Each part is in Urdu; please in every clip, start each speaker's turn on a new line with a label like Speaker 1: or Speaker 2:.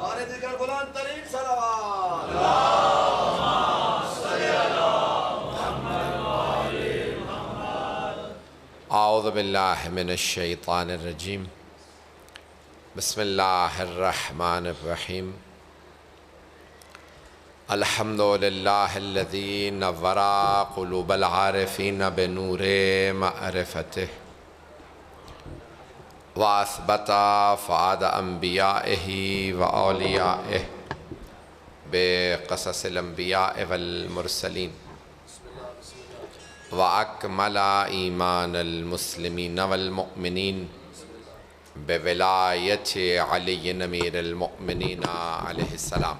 Speaker 1: ہمارے ذکر بلند ترین صلوات
Speaker 2: اعوذ باللہ من الشیطان الرجیم بسم اللہ الرحمن الرحیم الحمد للہ الذی نور قلوب العارفین بنور معرفتہ واثبت فؤاد انبیائہ واولیائہ بقصص الانبیاء والمرسلین وَأَكْمَلَ إِيمَانَ الْمُسْلِمِينَ وَالْمُؤْمِنِينَ بِوِلَایَةِ عَلِيٍّ أَمِيرِ الْمُؤْمِنِينَ علیہ السلام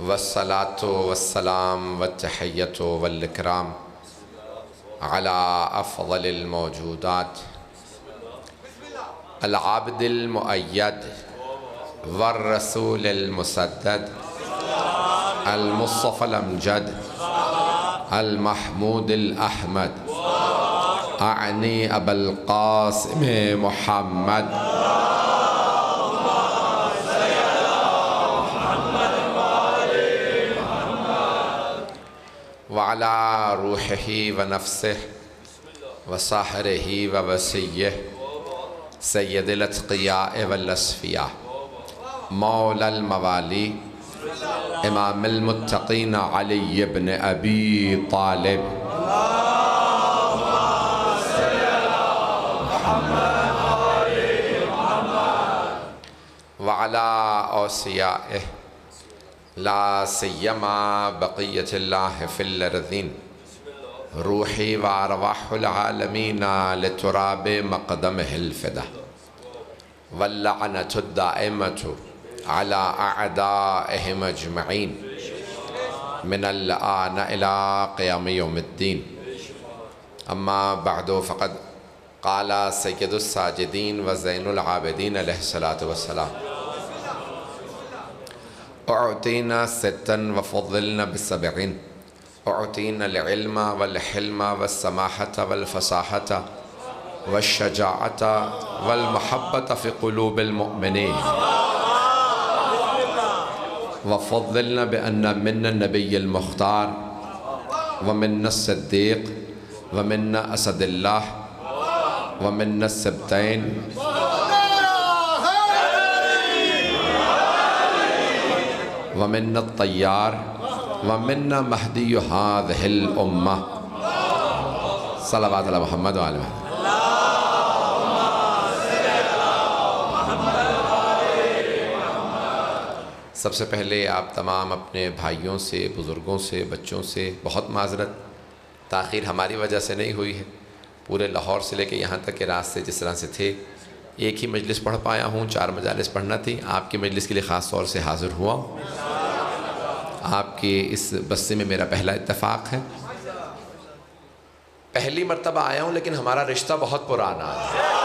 Speaker 2: والصلاة والسلام والتحیۃ والاکرام علی افضل الموجودات العبد المؤید والرسول المسدد المصطفى الأمجد المحمود الأحمد أعني أبا القاسم محمد وعلى روحه ونفسه وصاحره ووسيه سيد الأتقياء والأصفياء مولا الموالی امام المتقین علی بن ابی طالب وعلی اوصیائہ لا سیما بقیت اللہ فی الارضین روحی وارواح العالمین لتراب مقدمہ الفدہ واللعنة الدائمة على أعدائهم أجمعين من الآن إلى قيام يوم الدين أما بعد فقد قال سيد الساجدين وزين العابدين عليه الصلاة والسلام أعطينا ستا وفضلنا بالسبعين أعطينا العلم والحلم والسماحة والفصاحة والشجاعة والمحبة في قلوب المؤمنين وفضلنا بأن منا النبي المختار ومنا الصديق ومنا أسد الله ومنا السبتين ومنا الطيار ومنا مهدي هذه الأمة صلوات على محمد وعلى محمد. سب سے پہلے آپ تمام اپنے بھائیوں سے، بزرگوں سے، بچوں سے بہت معذرت، تاخیر ہماری وجہ سے نہیں ہوئی ہے. پورے لاہور سے لے کے یہاں تک کے راستے جس طرح سے تھے، ایک ہی مجلس پڑھ پایا ہوں، 4 مجالس پڑھنا تھی. آپ کی مجلس کے لیے خاص طور سے حاضر ہوا ہوں. آپ کے اس بستے میں میرا پہلا اتفاق ہے. پہلی مرتبہ آیا ہوں لیکن ہمارا رشتہ بہت پرانا ہے.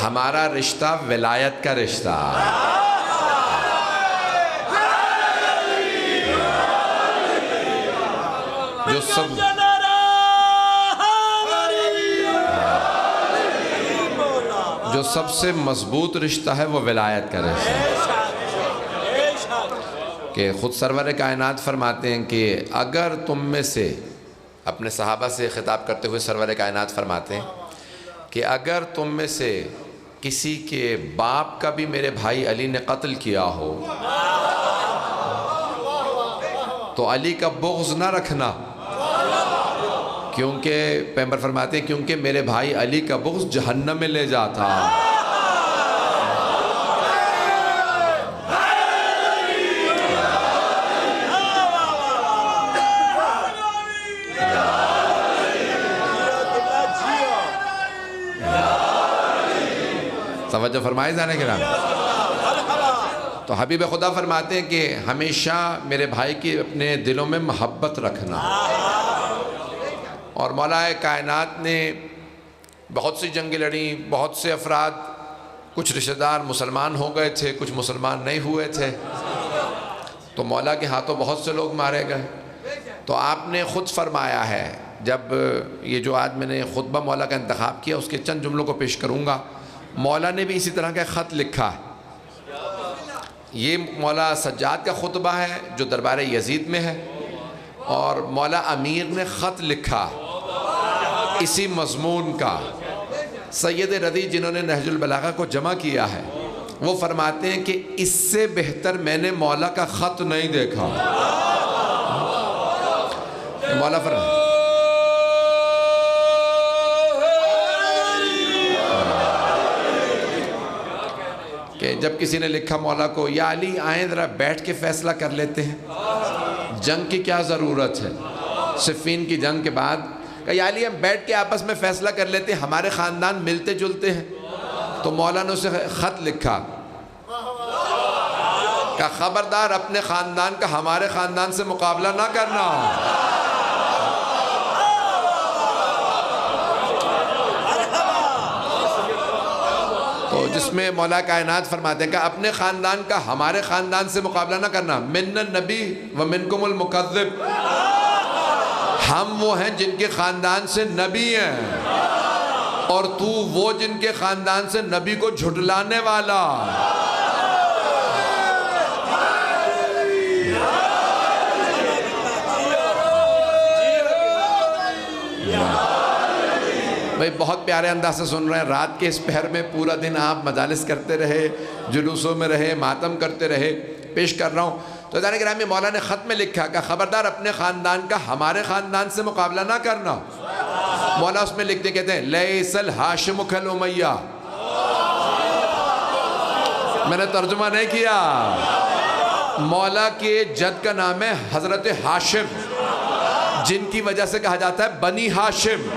Speaker 2: ہمارا رشتہ ولایت کا رشتہ جو سب سے مضبوط رشتہ ہے وہ ولایت کا رشتہ ہے. کہ خود سرور کائنات فرماتے ہیں کہ اگر تم میں سے، اپنے صحابہ سے خطاب کرتے ہوئے سرور کائنات فرماتے ہیں کہ اگر تم میں سے کسی کے باپ کا بھی میرے بھائی علی نے قتل کیا ہو تو علی کا بغض نہ رکھنا، کیونکہ پیغمبر فرماتے ہیں کیونکہ میرے بھائی علی کا بغض جہنم میں لے جاتا. توجہ فرمائے جانے کے نام. تو حبیب خدا فرماتے ہیں کہ ہمیشہ میرے بھائی کی اپنے دلوں میں محبت رکھنا. اور مولا کائنات نے بہت سی جنگیں لڑیں، بہت سے افراد کچھ رشتہ دار مسلمان ہو گئے تھے، کچھ مسلمان نہیں ہوئے تھے، تو مولا کے ہاتھوں بہت سے لوگ مارے گئے۔ تو آپ نے خود فرمایا ہے، جب یہ جو آج میں نے خطبہ مولا کا انتخاب کیا اس کے چند جملوں کو پیش کروں گا، مولا نے بھی اسی طرح کا خط لکھا ہے۔ یہ مولا سجاد کا خطبہ ہے جو دربار یزید میں ہے، اور مولا امیر نے خط لکھا اسی مضمون کا۔ سید رضی جنہوں نے نہج البلاغہ کو جمع kیا ہے، وہ فرماتے ہیں کہ اس سے بہتر میں نے مولا کا خط نہیں دیکھا۔ مولا فرماتے کہ جب کسی نے لکھا مولا کو، یا علی آئیں ذرا بیٹھ کے فیصلہ کر لیتے ہیں، جنگ کی کیا ضرورت ہے؟ صفین کی جنگ کے بعد کہ یا علی ہم بیٹھ کے آپس میں فیصلہ کر لیتے ہیں، ہمارے خاندان ملتے جلتے ہیں۔ تو مولا نے اسے خط لکھا کہ خبردار اپنے خاندان کا ہمارے خاندان سے مقابلہ نہ کرنا۔ تو جس میں مولا کائنات فرماتے ہیں کہ اپنے خاندان کا ہمارے خاندان سے مقابلہ نہ کرنا۔ من النبی ومنکم المکذب، ہم وہ ہیں جن کے خاندان سے نبی ہیں، اور تو وہ جن کے خاندان سے نبی کو جھٹلانے والا۔ بھئی بہت پیارے انداز سے سن رہے ہیں، رات کے اس پہر میں پورا دن آپ مجالس کرتے رہے، جلوسوں میں رہے، ماتم کرتے رہے، پیش کر رہا ہوں۔ تو عزیزان گرامی، مولا نے خط میں لکھا کہ خبردار اپنے خاندان کا ہمارے خاندان سے مقابلہ نہ کرنا۔ مولا اس میں لکھتے کہتے ہیں لیس الہاشم کالامیہ، میں نے ترجمہ نہیں کیا، مولا کے جد کا نام ہے حضرت ہاشم، جن کی وجہ سے کہا جاتا ہے بنی ہاشم۔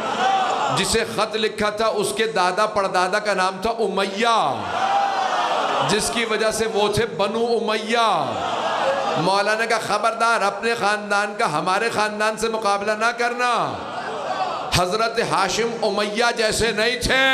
Speaker 2: جسے خط لکھا تھا اس کے دادا پردادا کا نام تھا امیہ، جس کی وجہ سے وہ تھے بنو امیہ۔ مولا نے کہا خبردار اپنے خاندان کا ہمارے خاندان سے مقابلہ نہ کرنا، حضرت ہاشم امیہ جیسے نہیں تھے۔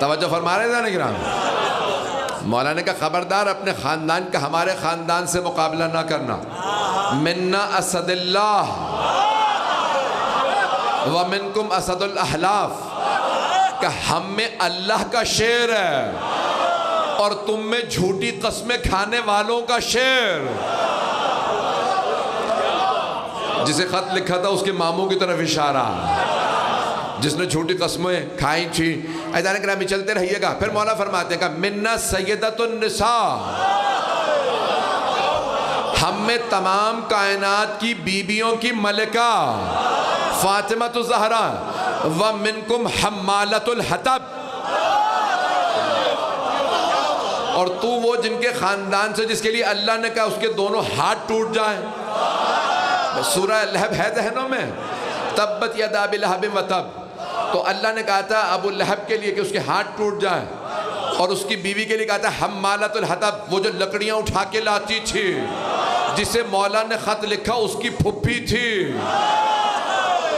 Speaker 2: توجہ فرما رہے تھے نا مولا نے کہا خبردار اپنے خاندان کا ہمارے خاندان سے مقابلہ نہ کرنا۔ منا اسد اللہ ومنکم اسد الاحلاف، کہ ہم میں اللہ کا شیر ہے اور تم میں جھوٹی قسمیں کھانے والوں کا شیر۔ جسے خط لکھا تھا اس کے ماموں کی طرف اشارہ، جس نے جھوٹی قسمیں کھائی تھی۔ عزیزان گرامی چلتے رہیے گا، پھر مولا فرماتے ہیں کہ منا سیدۃ النساء، ہم میں تمام کائنات کی بیبیوں کی ملکہ فاطمہ الزہرا، ومنکم حمالۃ الحطب، اور تو وہ جن کے خاندان سے جس کے لیے اللہ نے کہا اس کے دونوں ہاتھ ٹوٹ جائیں۔ سورہ لہب ہے ذہنوں میں، تبت یدا ابی لہب وتب، تو اللہ نے کہا تھا ابو لہب کے لیے کہ اس کے ہاتھ ٹوٹ جائیں، اور اس کی بیوی کے لیے کہا تھا حمالۃ الحطب، وہ جو لکڑیاں اٹھا کے لاتی تھی، جسے مولا نے خط لکھا اس کی پھپھی تھی۔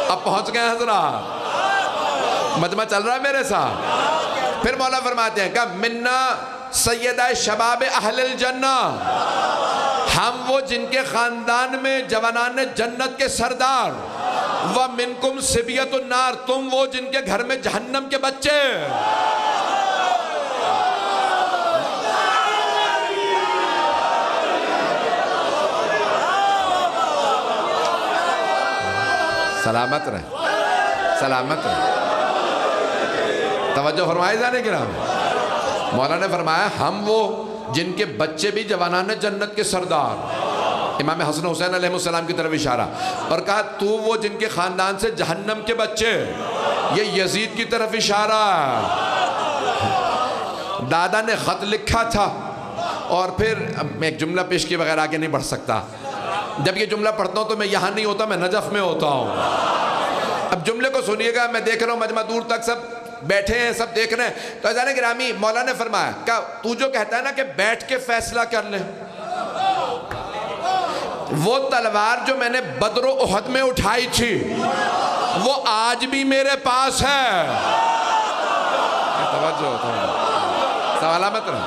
Speaker 2: اب پہنچ گئے حضرات، مجمع چل رہا ہے میرے ساتھ۔ پھر مولا فرماتے ہیں کہ منا سیدہ شباب اہل الجنہ، ہم وہ جن کے خاندان میں جوانان جنت کے سردار، وَمِنْكُمْ سِبْيَةُ النَّارِ، تم وہ جن کے گھر میں جہنم کے بچے۔ سلامت رہے، سلامت رہے۔ توجہ فرمائے جانے کی رہا، مولا نے فرمایا ہم وہ جن کے بچے بھی جوانان جنت کے سردار، امام حسن حسین علیہ السلام کی طرف اشارہ، اور کہا تو وہ جن کے خاندان سے جہنم کے بچے، یہ یزید کی طرف اشارہ۔ دادا نے خط لکھا تھا اور پھر میں ایک جملہ پیش کیے بغیر آگے نہیں بڑھ سکتا. جب یہ جملہ پڑھتا ہوں تو میں یہاں نہیں ہوتا, میں نجف میں ہوتا ہوں. اب جملے کو سنیے گا. میں دیکھ رہا ہوں مجمع دور تک سب بیٹھے ہیں, سب دیکھ رہے ہیں. تو عزیزان گرامی, مولا نے فرمایا کہ تو جو کہتا ہے نا کہ بیٹھ کے فیصلہ کر لیں, وہ تلوار جو میں نے بدر و احد میں اٹھائی تھی وہ آج بھی میرے پاس ہے. توجہ سوالامت رہا,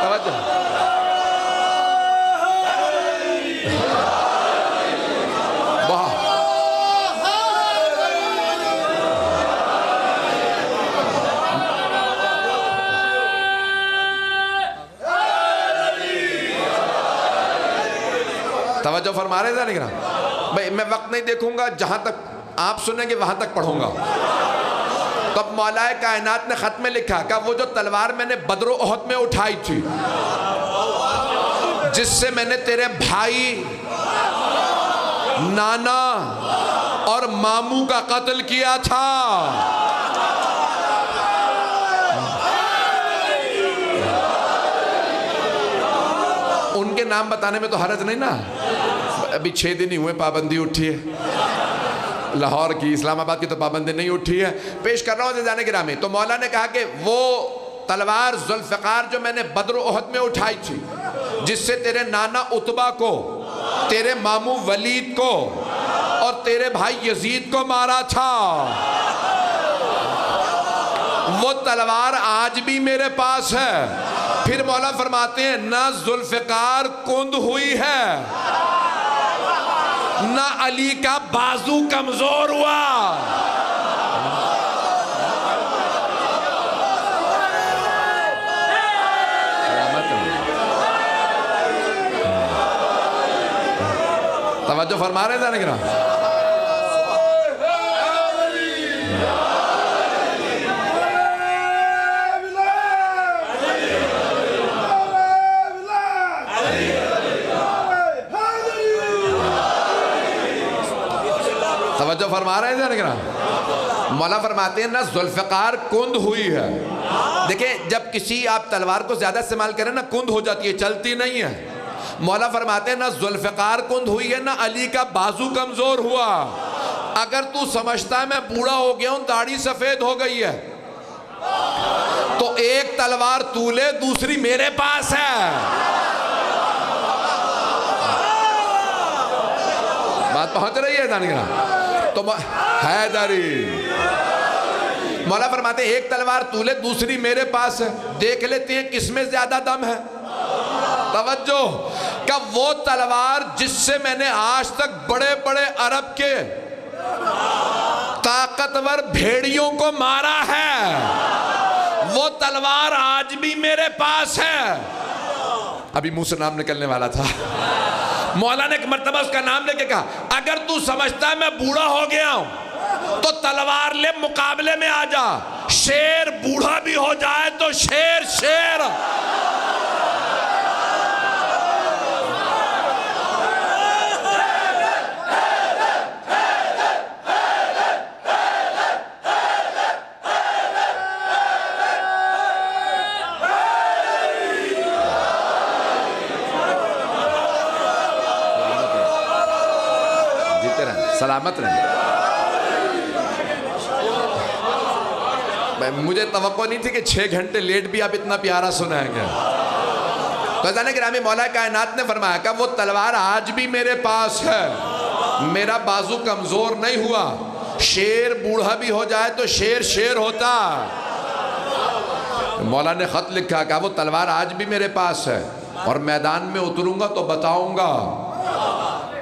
Speaker 2: توجہ. توجہ فرما رہے تھے نہیں کرا بھائی. میں وقت نہیں دیکھوں گا, جہاں تک آپ سنیں گے وہاں تک پڑھوں گا. تو اب مولا کائنات نے خط میں لکھا کہ وہ جو تلوار میں نے بدر و احد میں اٹھائی تھی, جس سے میں نے تیرے بھائی, نانا اور ماموں کا قتل کیا تھا, ان کے نام بتانے میں تو حرج نہیں نا. ابھی 6 دن ہی ہوئے پابندی اٹھی ہے لاہور کی, اسلام آباد کی تو پابندی نہیں اٹھی ہے. پیش کر رہا ہوں عزیزان گرامی. تو مولا نے کہا کہ وہ تلوار ذوالفقار جو میں نے بدر و احد میں اٹھائی تھی, جس سے تیرے نانا عتبہ کو, تیرے ماموں ولید کو اور تیرے بھائی یزید کو مارا تھا, وہ تلوار آج بھی میرے پاس ہے. پھر مولا فرماتے ہیں نہ ذوالفقار کند ہوئی ہے, نہ علی کا بازو کمزور ہوا. توجہ فرما رہے تھے نا. توجہ فرما رہے تھے نا. مولا فرماتے ہیں نہ ذوالفقار کند ہوئی ہے. دیکھیں جب کسی آپ تلوار کو زیادہ استعمال کریں نا کند ہو جاتی ہے, چلتی نہیں ہے. مولا فرماتے ہیں نہ ذوالفقار کند ہوئی ہے, نہ علی کا بازو کمزور ہوا. اگر تو سمجھتا ہے میں بوڑھا ہو گیا ہوں, داڑھی سفید ہو گئی ہے, تو ایک تلوار تو لے, دوسری میرے پاس ہے. بات پہنچ رہی ہے دانگرہ تو حیدری. مولا فرماتے ہیں ایک تلوار تو لے, دوسری میرے پاس ہے, دیکھ لیتے ہیں کس میں زیادہ دم ہے. توجہ کہ وہ تلوار جس سے میں نے آج تک بڑے بڑے عرب کے طاقتور بھیڑیوں کو مارا ہے, وہ تلوار آج بھی میرے پاس ہے. ابھی منہ سے نام نکلنے والا تھا. مولا نے ایک مرتبہ اس کا نام لے کے کہا اگر تو سمجھتا ہے میں بوڑھا ہو گیا ہوں تو تلوار لے, مقابلے میں آ جا. شیر بوڑھا بھی ہو جائے تو شیر شیر. سلامت رہیں. مجھے توقع نہیں تھی کہ 6 گھنٹے لیٹ بھی آپ اتنا پیارا سنائیں گے. تو عزیزان گرامی مولا کائنات نے فرمایا کہ وہ تلوار آج بھی میرے پاس ہے, میرا بازو کمزور نہیں ہوا. شیر بوڑھا بھی ہو جائے تو شیر شیر ہوتا. مولا نے خط لکھا کہ وہ تلوار آج بھی میرے پاس ہے, اور میدان میں اتروں گا تو بتاؤں گا.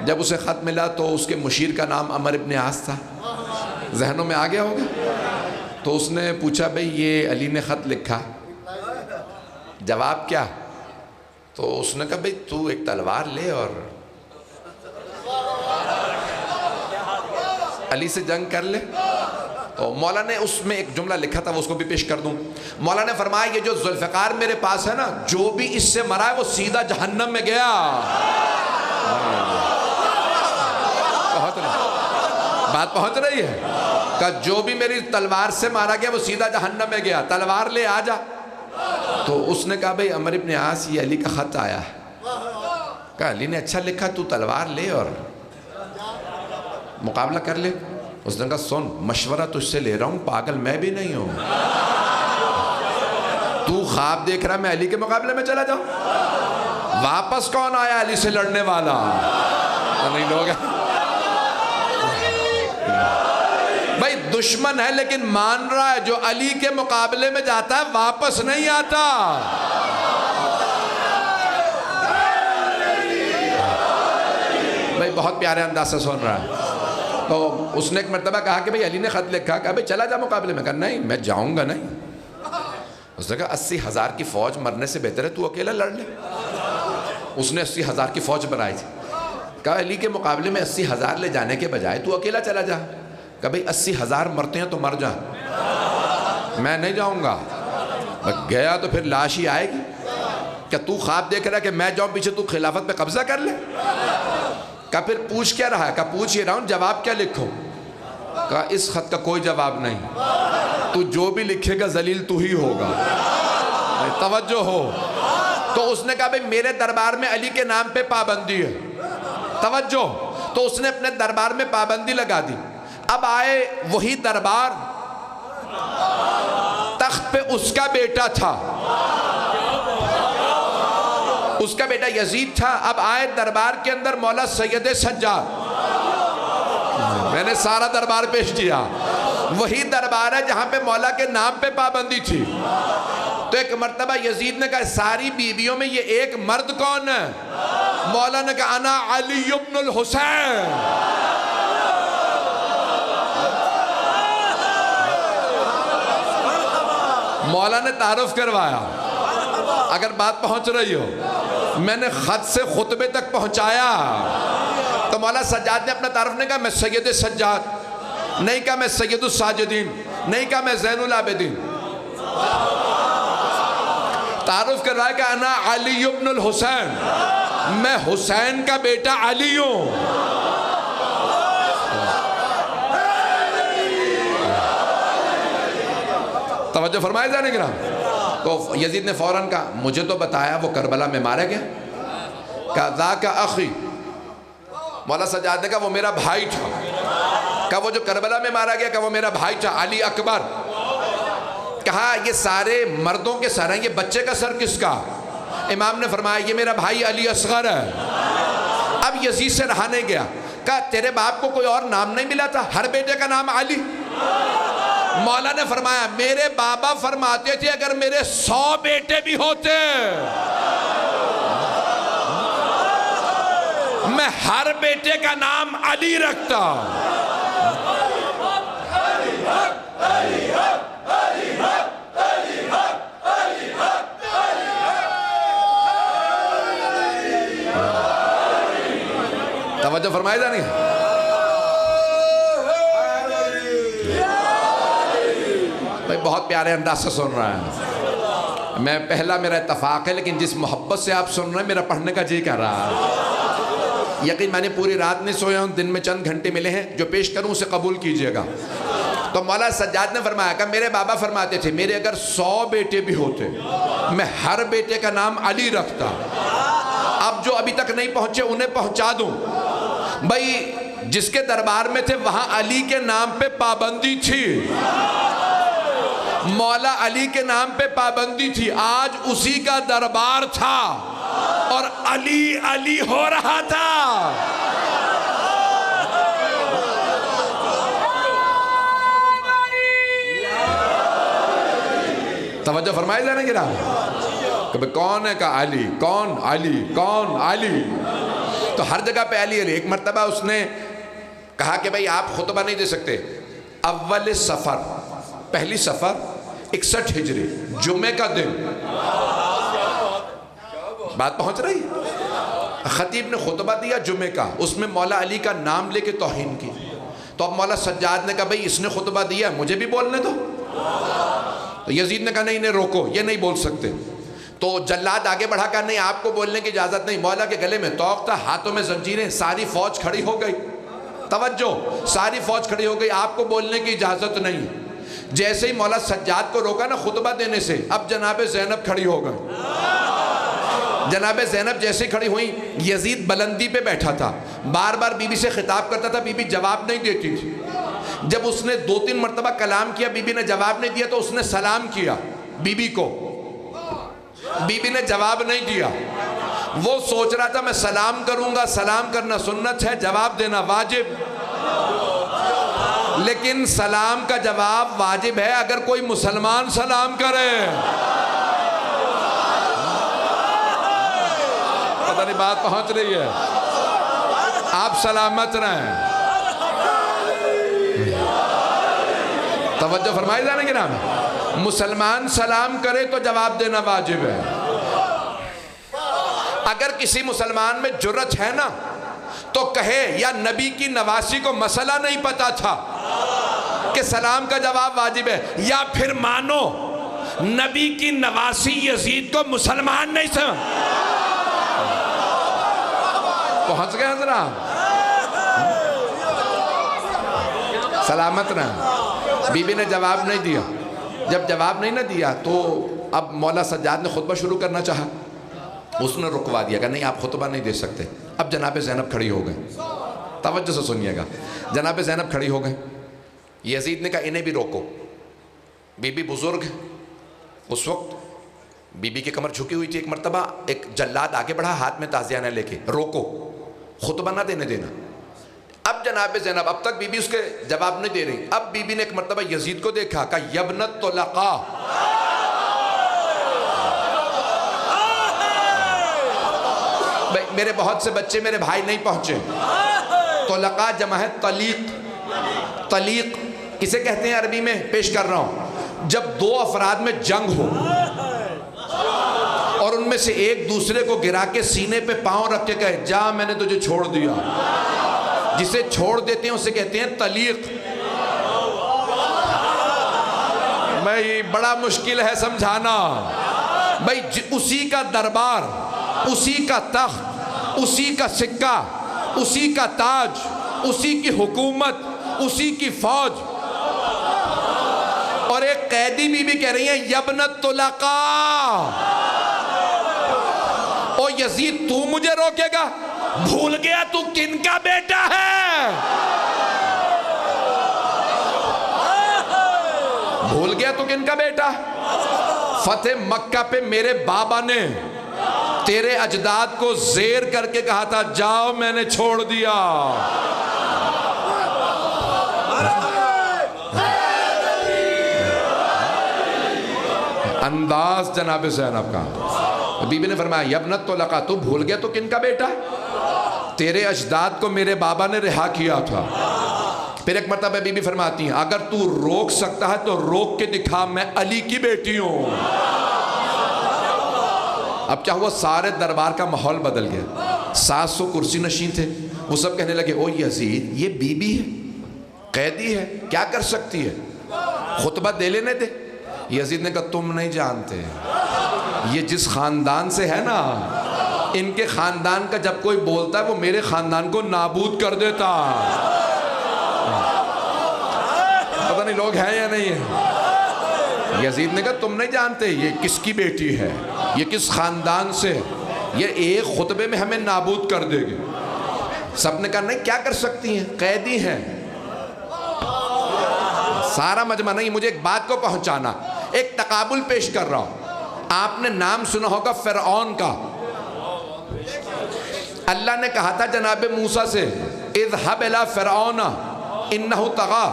Speaker 2: جب اسے خط ملا تو اس کے مشیر کا نام عمر ابن عاص تھا. ذہنوں میں آ گیا ہوگا. تو اس نے پوچھا بھئی یہ علی نے خط لکھا, جواب کیا؟ تو اس نے کہا بھئی تو ایک تلوار لے اور علی سے جنگ کر لے. تو مولا نے اس میں ایک جملہ لکھا تھا, وہ اس کو بھی پیش کر دوں. مولا نے فرمایا یہ جو ذوالفقار میرے پاس ہے نا, جو بھی اس سے مرا ہے وہ سیدھا جہنم میں گیا. بات پہنچ رہی ہے کہ جو بھی میری تلوار سے مارا گیا وہ سیدھا جہنم میں گیا. تلوار لے آ جا. تو اس نے کہا بھئی عمر ابن عاص یہ علی کا خط آیا ہے. کہا علی نے اچھا لکھا, تو تلوار لے اور مقابلہ کر لے. اس نے کہا سن, مشورہ تجھ سے لے رہا ہوں, پاگل میں بھی نہیں ہوں. تو خواب دیکھ رہا میں علی کے مقابلے میں چلا جاؤں؟ واپس کون آیا علی سے لڑنے والا؟ نہیں لوگ بھائی دشمن ہے لیکن مان رہا ہے, جو علی کے مقابلے میں جاتا ہے واپس نہیں آتا. بھائی بہت پیارے انداز سے سن رہا ہے. تو اس نے ایک مرتبہ کہا کہ بھئی علی نے خط لکھا, کہا بھئی چلا جا مقابلے میں. کہا نہیں میں جاؤں گا نہیں. اس نے کہا 80,000 کی فوج مرنے سے بہتر ہے تو اکیلا لڑ لے. اس نے 80,000 کی فوج بنائی تھی. کہا علی کے مقابلے میں 80,000 لے جانے کے بجائے تو اکیلا چلا جا. کہا بھئی 80,000 مرتے ہیں تو مر جا, میں نہیں جاؤں گا. گیا تو پھر لاش ہی آئے گی. کیا تو خواب دیکھ رہا ہے کہ میں جاؤں پیچھے تو خلافت پہ قبضہ کر لے؟ کہا پھر پوچھ کیا رہا ہے؟ کہا پوچھ یہ رہا ہوں جواب کیا لکھوں؟ کہا اس خط کا کوئی جواب نہیں, تو جو بھی لکھے گا ذلیل تو ہی ہوگا. توجہ ہو. تو اس نے کہا بھئی میرے دربار میں علی کے نام پہ پابندی ہے. توجہ. تو اس نے اپنے دربار میں پابندی لگا دی. اب آئے وہی دربار, تخت پہ اس کا بیٹا تھا, اس کا بیٹا یزید تھا. اب آئے دربار کے اندر مولا سید سجاد. میں نے سارا دربار پیش کیا. وہی دربار ہے جہاں پہ مولا کے نام پہ پابندی تھی. تو ایک مرتبہ یزید نے کہا ساری بیویوں میں یہ ایک مرد کون ہے؟ مولا نے کہا انا علی ابن الحسین. مولا نے تعارف کروایا. اگر بات پہنچ رہی ہو, میں نے خط سے خطبے تک پہنچایا. تو مولا سجاد نے اپنا تعارف نہیں کہا میں سید سجاد, نہیں کہا میں سید الساجدین, نہیں کہا میں زین العابدین. تعارف کر رہا ہے کہ انا علی ابن الحسین, میں حسین کا بیٹا علی ہوں. توجہ فرمائے جانے گرام. تو یزید نے فوراً کہا مجھے تو بتایا وہ کربلا میں مارا گیا. کہا ذاک اخی. مولا سجاد نے کہا وہ میرا بھائی تھا. کہا وہ جو کربلا میں مارا گیا, کہا وہ میرا بھائی تھا علی اکبر. کہا یہ سارے مردوں کے سر ہیں, یہ بچے کا سر کس کا؟ امام نے فرمایا یہ میرا بھائی علی اصغر ہے. اب یزید سے رہا نہیں گیا. کہا تیرے باپ کو کوئی اور نام نہیں ملا تھا؟ ہر بیٹے کا نام علی. مولا نے فرمایا میرے بابا فرماتے تھے اگر میرے 100 بیٹے بھی ہوتے میں ہر بیٹے کا نام علی رکھتا. توجہ فرمائے جا نہیں. بھائی بہت پیارے انداز سے سن رہا ہے. میں پہلا میرا اتفاق ہے, لیکن جس محبت سے آپ سن رہے ہیں میرا پڑھنے کا جی کر رہا ہے. یقین میں نے پوری رات نہیں سویا ہوں, دن میں چند گھنٹے ملے ہیں, جو پیش کروں اسے قبول کیجئے گا. تو مولا سجاد نے فرمایا کہ میرے بابا فرماتے تھے میرے اگر 100 بیٹے بھی ہوتے میں ہر بیٹے کا نام علی رکھتا. اب جو ابھی تک نہیں پہنچے انہیں پہنچا دوں. بھائی جس کے دربار میں تھے وہاں علی کے نام پہ پابندی تھی, مولا علی کے نام پہ پابندی تھی. آج اسی کا دربار تھا اور علی علی ہو رہا تھا. توجہ فرمائے جانے گی رہا کہ کون ہے؟ کہا علی. کون؟ علی. کون؟ علی. تو ہر جگہ پہ علی علی. ایک مرتبہ اس نے کہا کہ بھئی آپ خطبہ نہیں دے سکتے. اول سفر, پہلی سفر 61 ہجری جمعے کا دن. بات پہنچ رہی. خطیب نے خطبہ دیا جمعے کا, اس میں مولا علی کا نام لے کے توہین کی. تو اب مولا سجاد نے کہا بھئی اس نے خطبہ دیا مجھے بھی بولنے دو. تو یزید نے کہا نہیں نہیں روکو, یہ نہیں بول سکتے. تو جلاد آگے بڑھا کر نہیں آپ کو بولنے کی اجازت نہیں. مولا کے گلے میں طوق تھا, ہاتھوں میں زنجیریں, ساری فوج کھڑی ہو گئی. توجہ, ساری فوج کھڑی ہو گئی, آپ کو بولنے کی اجازت نہیں. جیسے ہی مولا سجاد کو روکا نا خطبہ دینے سے، اب جناب زینب کھڑی ہو گئی۔ جناب زینب جیسے کھڑی ہوئی، یزید بلندی پہ بیٹھا تھا، بار بار بی بی سے خطاب کرتا تھا، بی بی جواب نہیں دیتی تھی۔ جب اس نے 2-3 مرتبہ کلام کیا، بی بی نے جواب نہیں دیا تو اس نے سلام کیا بی بی کو، بی بی نے جواب نہیں دیا۔ وہ سوچ رہا تھا میں سلام کروں گا، سلام کرنا سنت ہے، جواب دینا واجب، لیکن سلام کا جواب واجب ہے اگر کوئی مسلمان سلام کرے۔ پتہ نہیں بات پہنچ رہی ہے؟ آپ سلامت رہیں، توجہ فرمائی جانے کے نام، مسلمان سلام کرے تو جواب دینا واجب ہے۔ اگر کسی مسلمان میں جرأت ہے نا تو کہے یا نبی کی نواسی کو مسئلہ نہیں پتا تھا کہ سلام کا جواب واجب ہے، یا پھر مانو نبی کی نواسی یزید کو مسلمان نہیں سمجھ۔ پہنچ گئے حضرات؟ سلامت رہا۔ بی بی نے جواب نہیں دیا، جب جواب نہیں نہ دیا تو اب مولا سجاد نے خطبہ شروع کرنا چاہا، اس نے رکوا دیا کہ نہیں آپ خطبہ نہیں دے سکتے۔ اب جناب زینب کھڑی ہو گئے، توجہ سے سنیے گا، جناب زینب کھڑی ہو گئے۔ یزید نے کہا انہیں بھی روکو، بی بی بزرگ اس وقت، بی بی کی کمر جھکی ہوئی تھی۔ ایک مرتبہ ایک جلاد آگے بڑھا ہاتھ میں تازیانہ لے کے، روکو، خطبہ نہ دینے دینا۔ اب جناب زینب، اب تک بی بی اس کے جواب نہیں دے رہی، اب بی بی نے ایک مرتبہ یزید کو دیکھا، کہا یبن الطلقاء، میرے بہت سے بچے میرے بھائی نہیں پہنچے، طلقاء جمع ہے طلیق، طلیق کسے کہتے ہیں عربی میں؟ پیش کر رہا ہوں، جب 2 افراد میں جنگ ہو اور ان میں سے ایک دوسرے کو گرا کے سینے پہ پاؤں رکھ کے کہے جا میں نے تجھے چھوڑ دیا، جسے چھوڑ دیتے ہیں اسے کہتے ہیں طلیق۔ بھائی بڑا مشکل ہے سمجھانا، بھائی اسی کا دربار، اسی کا تخت، اسی کا سکہ، اسی کا تاج، اسی کی حکومت، اسی کی فوج، اور ایک قیدی بھی کہہ رہی ہیں یبن الطلقاء، او یزید تو مجھے روکے گا؟ بھول گیا تو کن کا بیٹا ہے؟ بھول گیا تو کن کا بیٹا؟ فتح مکہ پہ میرے بابا نے تیرے اجداد کو زیر کر کے کہا تھا جاؤ میں نے چھوڑ دیا۔ انداز جناب زینب کا، بی بی نے فرمایا یبن الطلقاء، تو بھول گیا تو کن کا بیٹا؟ تیرے اجداد کو میرے بابا نے رہا کیا تھا۔ پھر ایک مرتبہ بی بی فرماتی ہیں اگر تو روک سکتا ہے تو روک کے دکھا، میں علی کی بیٹی ہوں۔ اب کیا ہوا، سارے دربار کا ماحول بدل گیا، 700 کرسی نشین تھے، وہ سب کہنے لگے او یزید یہ بی بی ہے، قیدی ہے، کیا کر سکتی ہے، خطبہ دے لینے دے۔ یزید نے کہا تم نہیں جانتے، یہ جس خاندان سے ہے نا، ان کے خاندان کا جب کوئی بولتا ہے وہ میرے خاندان کو نابود کر دیتا۔ پتہ نہیں لوگ ہیں یا نہیں ہیں۔ یزید نے کہا تم نہیں جانتے یہ کس کی بیٹی ہے، یہ کس خاندان سے، یہ ایک خطبے میں ہمیں نابود کر دے گی۔ سب نے کہا نہیں کیا کر سکتی ہیں، قیدی ہیں۔ سارا مجمع نہیں، مجھے ایک بات کو پہنچانا، ایک تقابل پیش کر رہا ہوں۔ آپ نے نام سنا ہوگا فرعون کا، اللہ نے کہا تھا جناب موسیٰ سے اذهب الى فرعون انه طغى،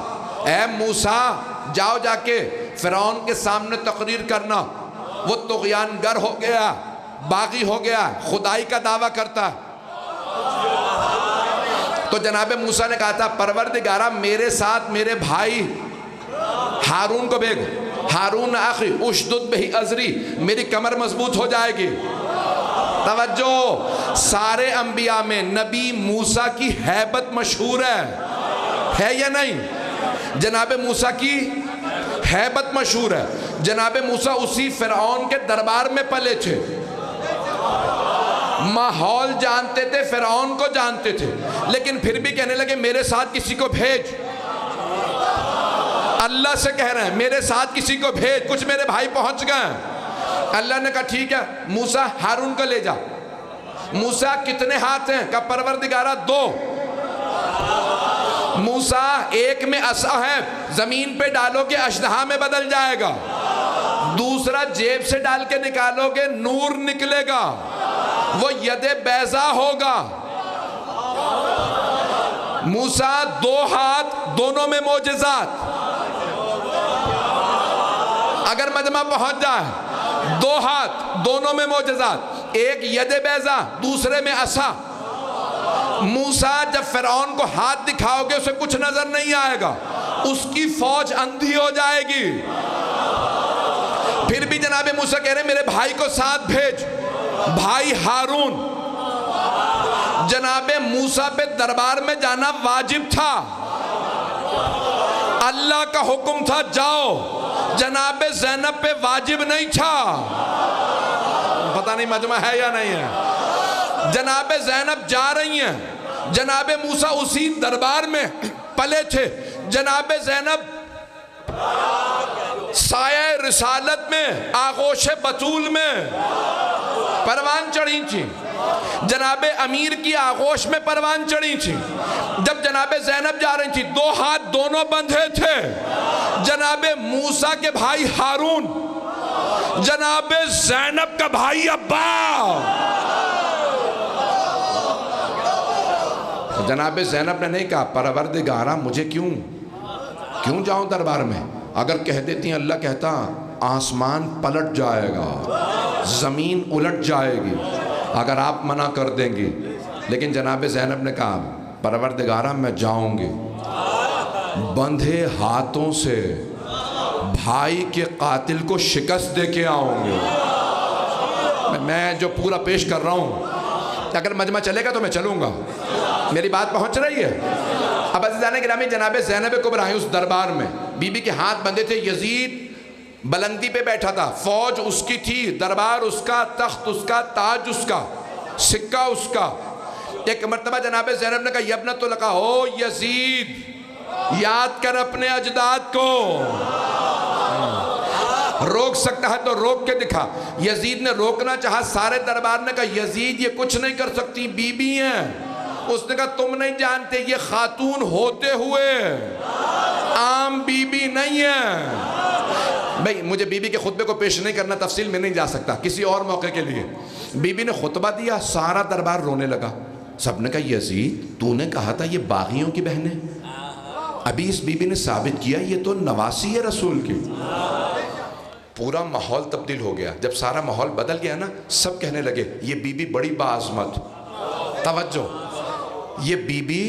Speaker 2: اے موسیٰ جاؤ جا کے فرعون کے سامنے تقریر کرنا، وہ طغیان گر ہو گیا، باغی ہو گیا، خدائی کا دعویٰ کرتا۔ تو جناب موسیٰ نے کہا تھا پروردگارہ میرے ساتھ میرے بھائی ہارون کو بھیج، ہارون آخری اشدد بہی ازری، میری کمر مضبوط ہو جائے گی۔ توجہ، سارے انبیاء میں نبی موسیٰ کی ہیبت مشہور ہے یا نہیں؟ جناب موسیٰ کی ہیبت مشہور ہے۔ جناب موسیٰ اسی فرعون کے دربار میں پلے تھے، ماحول جانتے تھے، فرعون کو جانتے تھے، لیکن پھر بھی کہنے لگے میرے ساتھ کسی کو بھیج۔ اللہ سے کہہ رہے ہیں میرے ساتھ کسی کو بھیج، کچھ میرے بھائی پہنچ گئے۔ اللہ نے کہا ٹھیک ہے موسیٰ ہارون کو لے جا۔ موسیٰ کتنے ہاتھ ہیں؟ کہا پروردگارہ 2۔ موسیٰ ایک میں عصا ہے، زمین پہ ڈالو گے اژدہا میں بدل جائے گا، دوسرا جیب سے ڈال کے نکالو گے نور نکلے گا، وہ ید بیضا ہوگا۔ موسیٰ 2 ہاتھ، دونوں میں معجزات۔ اگر مجمع پہنچ جائے 2 ہاتھ، دونوں میں معجزات، ایک ید بیضا دوسرے میں عصا۔ موسیٰ جب فرعون کو ہاتھ دکھاؤ گے اسے کچھ نظر نہیں آئے گا، اس کی فوج اندھی ہو جائے گی۔ پھر بھی جناب موسیٰ کہہ رہے ہیں میرے بھائی کو ساتھ بھیج، بھائی ہارون۔ جناب موسیٰ پہ دربار میں جانا واجب تھا، اللہ کا حکم تھا جاؤ، جناب زینب پہ واجب نہیں تھا۔ پتہ نہیں مجمع ہے یا نہیں ہے۔ جناب زینب جا رہی ہیں، جناب موسیٰ اسی دربار میں پلے تھے۔ جناب زینب سایہ رسالت میں، آغوش بطول میں پروان چڑھی تھی، جناب امیر کی آغوش میں پروان چڑھی تھی۔ جب جناب زینب جا رہی تھی 2 ہاتھ دونوں بندھے تھے، جناب موسیٰ کے بھائی ہارون، جناب زینب کا بھائی عباس۔ جناب زینب نے نہیں کہا پروردگارہ مجھے کیوں جاؤں دربار میں؟ اگر کہہ دیتی ہیں اللہ کہتا آسمان پلٹ جائے گا، زمین الٹ جائے گی اگر آپ منع کر دیں گی۔ لیکن جناب زینب نے کہا پروردگارہ میں جاؤں گی، بندھے ہاتھوں سے بھائی کے قاتل کو شکست دے کے آؤں گے۔ میں جو پورا پیش کر رہا ہوں اگر مجمع چلے گا تو میں چلوں گا، میری بات پہنچ رہی ہے؟ اب عزیزان گرامی جناب زینب کبریٰ ہیں اس دربار میں، بی بی کے ہاتھ بندھے تھے، یزید بلندی پہ بیٹھا تھا، فوج اس کی تھی، دربار اس کا، تخت اس کا، تاج اس کا، سکہ اس کا۔ ایک مرتبہ جناب زینب نے کہا یبنت لقا، او یزید یاد کر اپنے اجداد کو، روک سکتا ہے تو روک کے دکھا۔ یزید نے روکنا چاہا، سارے دربار نے کہا یزید یہ کچھ نہیں کر سکتی، بی بی ہیں۔ اس نے کہا تم نہیں جانتے یہ خاتون ہوتے ہوئے عام بی بی نہیں ہے۔ بھئی مجھے بی بی کے خطبے کو پیش نہیں کرنا، تفصیل میں نہیں جا سکتا، کسی اور موقع کے لیے۔ بی بی نے خطبہ دیا، سارا دربار رونے لگا۔ سب نے کہا یزید تو نے کہا تھا یہ باغیوں کی بہن ہے، ابھی اس بی بی نے ثابت کیا یہ تو نواسی ہے رسول کی۔ پورا ماحول تبدیل ہو گیا۔ جب سارا ماحول بدل گیا نا، سب کہنے لگے یہ بی بی بڑی باعظمت۔ توجہ، یہ بی بی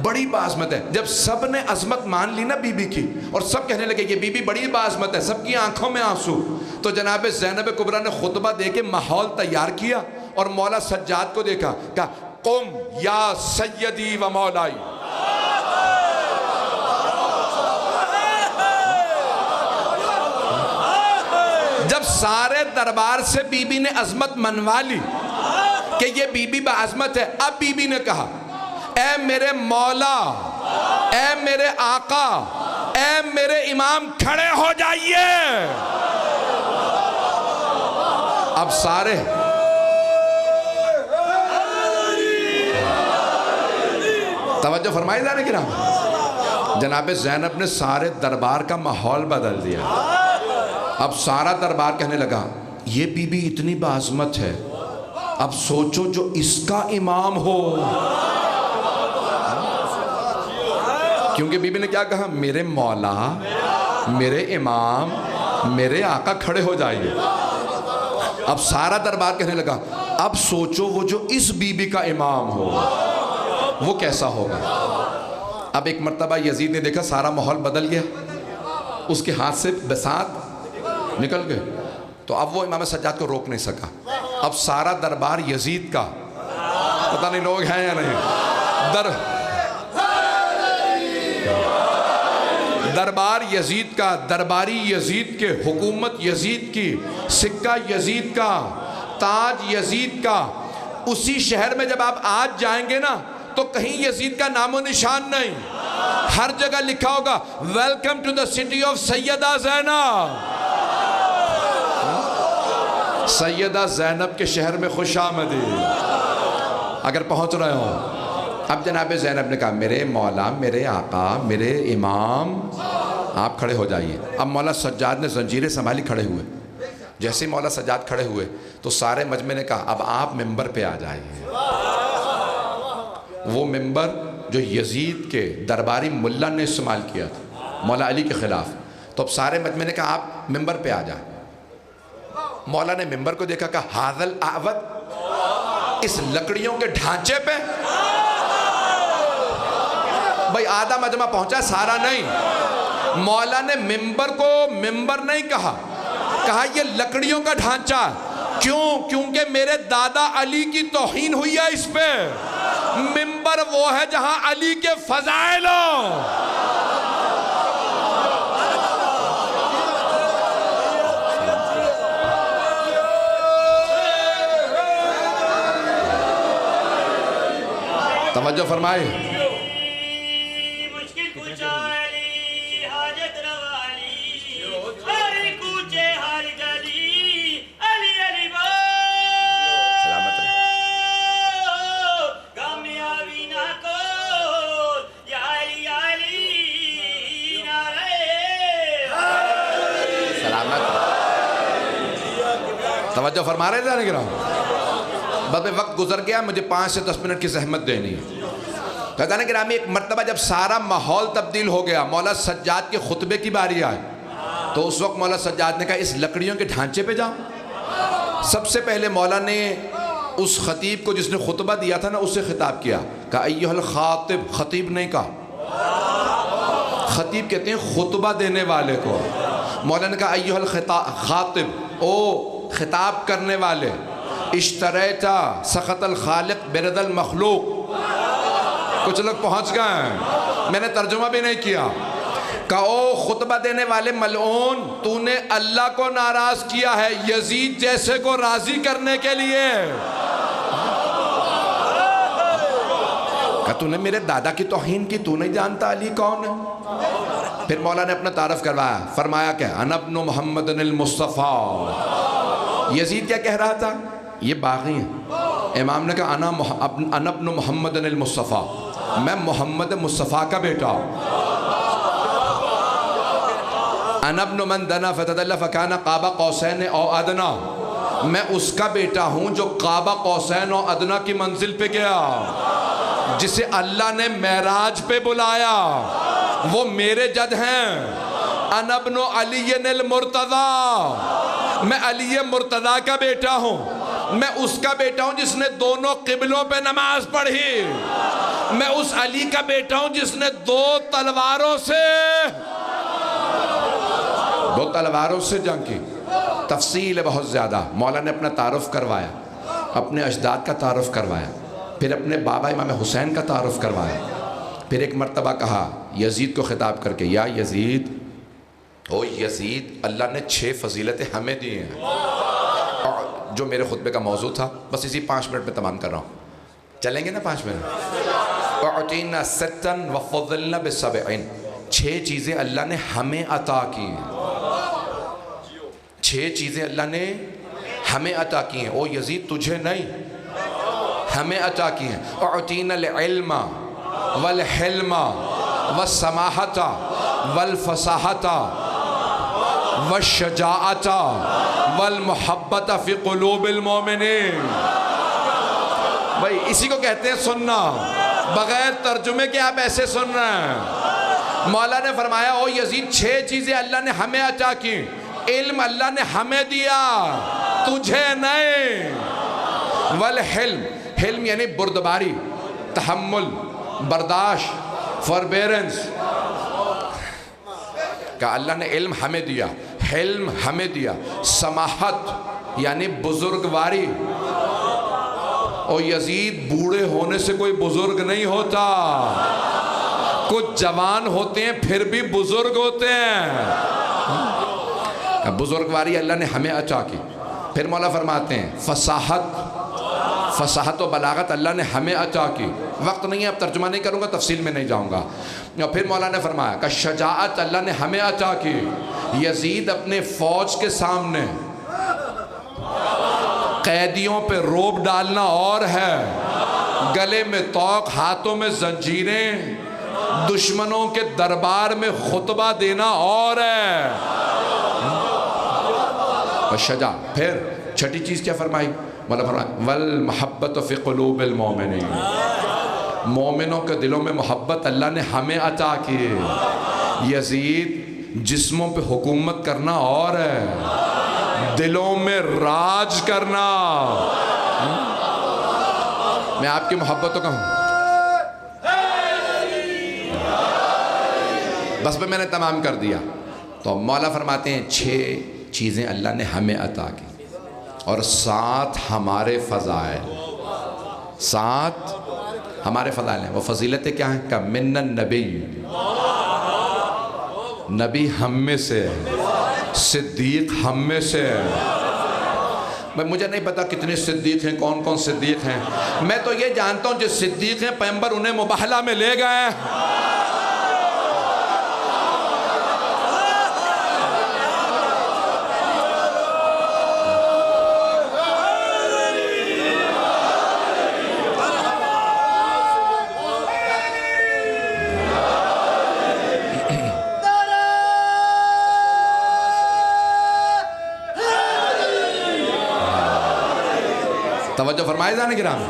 Speaker 2: بڑی باعظمت ہے۔ جب سب نے عظمت مان لی نا بی بی کی اور سب کہنے لگے یہ بی بی بڑی باعظمت ہے، سب کی آنکھوں میں آنسو، تو جناب زینب کبریٰ نے خطبہ دے کے ماحول تیار کیا اور مولا سجاد کو دیکھا، کہا قم یا سیدی و مولائی۔ جب سارے دربار سے بی بی نے عظمت منوا لی کہ یہ بی بی باعظمت ہے، اب بی بی نے کہا اے میرے مولا، اے میرے آقا، اے میرے امام کھڑے ہو جائیے۔ اب سارے توجہ فرمائی جانے کی رہا، جناب زینب نے سارے دربار کا ماحول بدل دیا۔ اب سارا دربار کہنے لگا یہ بی بی اتنی باعظمت ہے، اب سوچو جو اس کا امام ہو۔ کیونکہ بی بی نے کیا کہا میرے مولا، میرے امام، میرے آقا کھڑے ہو جائیے۔ اب سارا دربار کہنے لگا اب سوچو وہ جو اس بی بی کا امام ہو وہ کیسا ہوگا۔ اب ایک مرتبہ یزید نے دیکھا سارا ماحول بدل گیا، اس کے ہاتھ سے بساط نکل گئے، تو اب وہ امام سجاد کو روک نہیں سکا۔ اب سارا دربار یزید کا، پتہ نہیں لوگ ہیں یا نہیں، دربار یزید کا، درباری یزید کے، حکومت یزید کی، سکہ یزید کا، تاج یزید کا۔ اسی شہر میں جب آپ آج جائیں گے نا تو کہیں یزید کا نام و نشان نہیں۔ ہر جگہ لکھا ہوگا welcome to the city of Syeda Zainab, Syeda Zainab کے شہر میں خوش آمدید۔ اگر پہنچ رہے ہوں، اب جناب زینب نے کہا میرے مولا، میرے آقا، میرے امام، آپ کھڑے ہو جائیے۔ اب مولا سجاد نے زنجیریں سنبھالی، کھڑے ہوئے۔ جیسے ہی مولا سجاد کھڑے ہوئے تو سارے مجمع نے کہا اب آپ ممبر پہ آ جائیے۔ وہ ممبر جو یزید کے درباری ملا نے استعمال کیا تھا مولا علی کے خلاف، تو اب سارے مجمع نے کہا آپ ممبر پہ آ جائیں۔ مولا نے ممبر کو دیکھا، کہا حاذل اعوت، اس لکڑیوں کے ڈھانچے پہ؟ بھئی آدھا مجمع پہنچا، سارا نہیں۔ مولا نے ممبر کو ممبر نہیں کہا، کہا یہ لکڑیوں کا ڈھانچہ۔ کیوں؟ کیونکہ میرے دادا علی کی توہین ہوئی ہے اس پہ۔ ممبر وہ ہے جہاں علی کے فضائل ہوں۔ توجہ فرمائے۔ توجہ فرما رہے تھے نا، بس میں وقت گزر گیا، مجھے 5 سے 10 منٹ کی زحمت دینی ہے۔ کہتا نا گرامی، ایک مرتبہ جب سارا ماحول تبدیل ہو گیا، مولا سجاد کے خطبے کی باری آئی، تو اس وقت مولا سجاد نے کہا اس لکڑیوں کے ڈھانچے پہ جاؤں۔ سب سے پہلے مولا نے اس خطیب کو جس نے خطبہ دیا تھا نا، اس سے خطاب کیا، کہا ایھا الخاطب، خطیب نہیں کہا، خطیب کہتے ہیں خطبہ دینے والے کو۔ مولا نے کہا ایھا الخاطب، او خطاب کرنے والے، اشتریتا سخط الخالق برد المخلوق۔ کچھ لوگ پہنچ گئے ہیں، میں نے ترجمہ بھی نہیں کیا۔ کہا او خطبہ دینے والے ملعون، تو نے اللہ کو ناراض کیا ہے یزید جیسے کو راضی کرنے کے لیے۔ کہا تو نے میرے دادا کی توہین کی، تو نہیں جانتا علی کون ہے؟ پھر مولا نے اپنا تعارف کروایا، فرمایا کہ انا ابن محمد المصطفیٰ۔ یزید کیا کہہ رہا تھا؟ یہ باغی ہیں۔ امام نے کہا انا ابن محمد المصطفیٰ، میں محمد مصطفیٰ کا بیٹا ہوں۔ انا ابن من دنا فتدلی فکان قاب قوسین او ادنا، میں اس کا بیٹا ہوں جو قاب قوسین او ادنا کی منزل پہ گیا، جسے اللہ نے معراج پہ بلایا، وہ میرے جد ہیں۔ انا ابن علی المرتضی، میں علی مرتضی کا بیٹا ہوں، میں اس کا بیٹا ہوں جس نے دونوں قبلوں پہ نماز پڑھی، میں اس علی کا بیٹا ہوں جس نے 2 تلواروں سے جنگ کی۔ تفصیل ہے بہت زیادہ۔ مولا نے اپنا تعارف کروایا، اپنے اجداد کا تعارف کروایا، پھر اپنے بابا امام حسین کا تعارف کروایا، پھر ایک مرتبہ کہا یزید کو خطاب کر کے، یا یزید، او یزید، اللہ نے 6 فضیلتیں ہمیں دی ہیں، جو میرے خطبے کا موضوع تھا، بس اسی 5 منٹ میں تمام کر رہا ہوں، چلیں گے نا 5 منٹ؟ اعطینا ستا وفضلنا بسبع، 6 چیزیں اللہ نے ہمیں عطا کی ہیں، 6 چیزیں اللہ نے ہمیں عطا کی ہیں۔ او یزید، تجھے نہیں، ہمیں عطا کی ہیں۔ اعطینا العلم والحلم والسماحت والفصاحت والشجاعت والمحبت فی قلوب المومنین۔ بھائی اسی کو کہتے ہیں سننا، بغیر ترجمے کے آپ ایسے سن رہے ہیں۔ مولا نے فرمایا او یزید، 6 چیزیں اللہ نے ہمیں عطا کی، علم اللہ نے ہمیں دیا، تجھے نہیں۔ والحلم، حلم یعنی بردباری، تحمل، برداشت، فوربیرنس، کہ اللہ نے علم ہمیں دیا، حلم ہمیں دیا، سماحت یعنی بزرگواری۔ اور یزید، بوڑھے ہونے سے کوئی بزرگ نہیں ہوتا، کچھ جوان ہوتے ہیں پھر بھی بزرگ ہوتے ہیں۔ بزرگواری اللہ نے ہمیں عطا کی۔ پھر مولا فرماتے ہیں فصاحت،
Speaker 3: فصاحت و بلاغت اللہ نے ہمیں عطا کی. وقت نہیں ہے، اب ترجمہ نہیں کروں گا، تفصیل میں نہیں جاؤں گا. اور پھر مولا نے فرمایا کہ شجاعت اللہ نے ہمیں عطا کی. یزید اپنے فوج کے سامنے قیدیوں پہ روب ڈالنا اور ہے، گلے میں طوق، ہاتھوں میں زنجیریں، دشمنوں کے دربار میں خطبہ دینا اور ہے. شجاع. پھر چھٹی چیز کیا فرمائی؟ مولا فرمایا والمحبت فی قلوب المومنین، مومنوں کے دلوں میں محبت اللہ نے ہمیں عطا کی. یزید جسموں پہ حکومت کرنا اور ہے، دلوں میں راج کرنا. میں آپ کی محبتوں کا ہوں. بس پہ میں نے تمام کر دیا. تو مولا فرماتے ہیں 6 چیزیں اللہ نے ہمیں عطا کی اور 7 ہمارے فضائل. 7 ہمارے فضائل ہیں. وہ فضیلتیں کیا ہیں؟ کہ من النبی، نبی ہم میں سے، صدیق ہم میں سے. مجھے نہیں پتا کتنے صدیق ہیں، کون کون صدیق ہیں. میں تو یہ جانتا ہوں جو صدیق ہیں پیغمبر انہیں مباہلہ میں لے گئے. توجہ فرمائے جانے گرامی.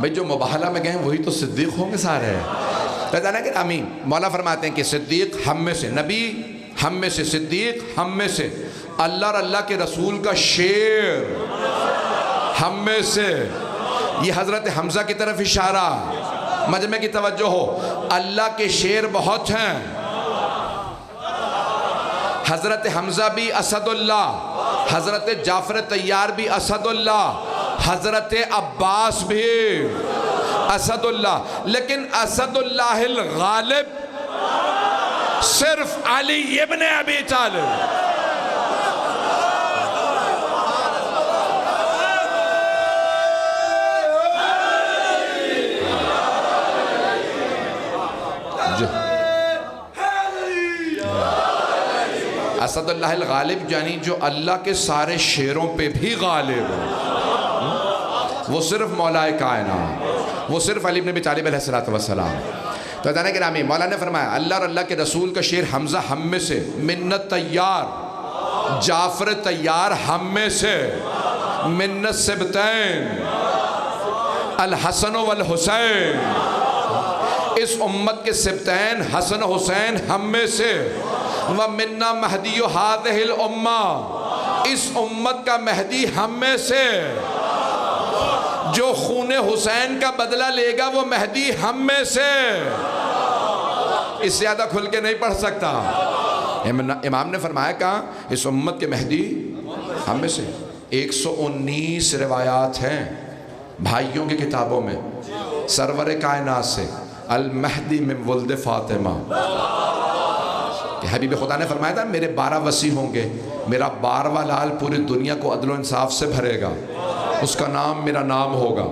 Speaker 3: بھئی جو مباہلہ میں گئے وہی تو صدیق ہوں گے سارے. جانے گرامی مولا فرماتے ہیں کہ صدیق ہم میں سے، نبی ہم میں سے، صدیق ہم میں سے، اللہ اور اللہ کے رسول کا شیر ہم میں سے. یہ حضرت حمزہ کی طرف اشارہ. مجمع کی توجہ ہو، اللہ کے شیر بہت ہیں. حضرت حمزہ بھی اسد اللہ، حضرت جعفر طیار بھی اسد اللہ، حضرت عباس بھی اسد اللہ. لیکن اسد اللہ الغالب صرف علی ابن ابی طالب. اسد اللہ الغالب یعنی جو اللہ کے سارے شیروں پہ بھی غالب ہے. وہ صرف مولا کائنات، وہ صرف علی بن ابی طالب علیہ السلام. تو جانے گرامی مولا نے فرمایا اللہ اور اللہ کے رسول کا شیر حمزہ ہم میں سے، منت طیار، جعفر طیار ہم میں سے، منت سبتین، الحسن والحسین، اس امت کے سبتین حسن حسین ہم میں سے، وَمِنَّا مَهْدِيُ هَذِهِ الْأُمَّةِ، اس امت کا مہدی ہم میں سے. جو خون حسین کا بدلہ لے گا وہ مہدی ہم میں سے. اس سے زیادہ کھل کے نہیں پڑھ سکتا. امام نے فرمایا کہا اس امت کے مہدی ہم میں سے. 119 روایات ہیں بھائیوں کی کتابوں میں سرور کائنات سے، المہدی من ولد فاطمہ. کہ حبیب خدا نے فرمایا تھا میرے 12 وصی ہوں گے، میرا 12واں لال پوری دنیا کو عدل و انصاف سے بھرے گا. اس کا نام میرا نام ہوگا،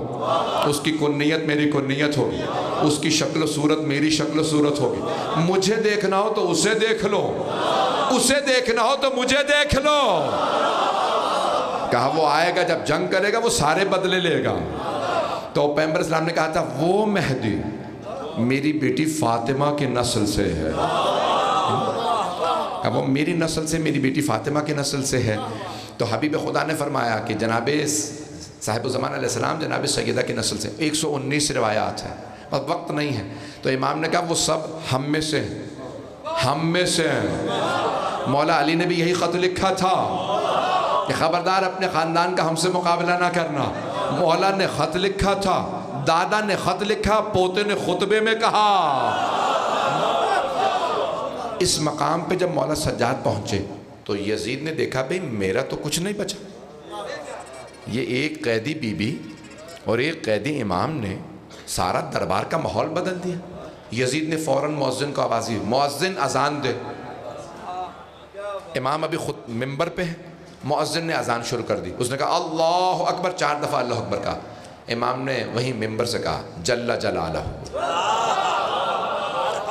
Speaker 3: اس کی کنیت میری کنیت ہوگی، اس کی شکل و صورت میری شکل و صورت ہوگی. مجھے دیکھنا ہو تو اسے دیکھ لو، اسے دیکھنا ہو تو مجھے دیکھ لو. کہا وہ آئے گا جب جنگ کرے گا وہ سارے بدلے لے گا. تو پیغمبر اسلام نے کہا تھا وہ مہدی میری بیٹی فاطمہ کی نسل سے ہے. اب وہ میری نسل سے، میری بیٹی فاطمہ کی نسل سے ہے. تو حبیب خدا نے فرمایا کہ جناب صاحب الزمان علیہ السلام جناب سیدہ کی نسل سے. 119 روایات ہیں، بس وقت نہیں ہے. تو امام نے کہا وہ سب ہم میں سے، ہم میں سے ہیں. مولا علی نے بھی یہی خط لکھا تھا کہ خبردار اپنے خاندان کا ہم سے مقابلہ نہ کرنا. مولا نے خط لکھا تھا، دادا نے خط لکھا، پوتے نے خطبے میں کہا. اس مقام پہ جب مولا سجاد پہنچے تو یزید نے دیکھا بھئی میرا تو کچھ نہیں بچا. یہ ایک قیدی بی بی اور ایک قیدی امام نے سارا دربار کا ماحول بدل دیا. یزید نے فوراً مؤذن کو آواز دی، مؤذن اذان دے. امام ابھی خود ممبر پہ ہے، مؤذن نے اذان شروع کر دی، اس نے کہا اللہ اکبر، 4 دفعہ اللہ اکبر کہا، امام نے وہیں ممبر سے کہا جل جلالہ،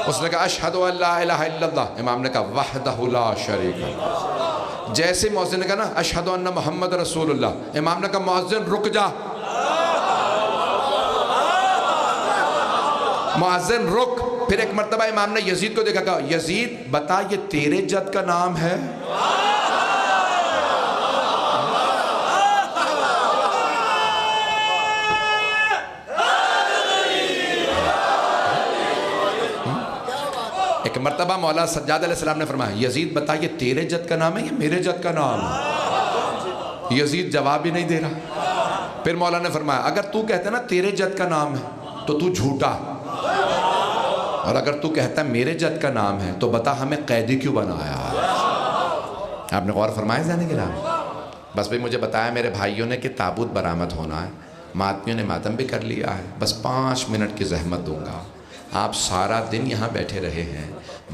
Speaker 3: اس نے کہا اشہد ان لا الہ الا اللہ، امام نے کہا وحدہ لا شریک لہ، جیسے مؤذن نے کہا نا اشہد ان محمد رسول اللہ، امام نے کہا مؤذن رک جا، مؤذن رک، پھر ایک مرتبہ امام نے یزید کو دیکھا، کہا یزید بتا یہ تیرے جد کا نام ہے؟ ایک مرتبہ مولا سجاد علیہ السلام نے فرمایا یزید بتا یہ تیرے جد کا نام ہے یا میرے جد کا نام ہے؟ یزید جواب ہی نہیں دے رہا۔ پھر مولا نے فرمایا اگر تو کہتا ہے نا تیرے جد کا نام ہے تو تو جھوٹا، اور اگر تو کہتا ہے میرے جد کا نام ہے تو بتا ہمیں قیدی کیوں بنایا؟ آپ نے غور فرمایا زینے کے نام؟ بس بھئی مجھے بتایا میرے بھائیوں نے کہ تابوت برآمد ہونا ہے، ماتمیوں نے ماتم بھی کر لیا ہے، بس 5 منٹ کی زحمت دوں گا۔ آپ سارا دن یہاں بیٹھے رہے ہیں،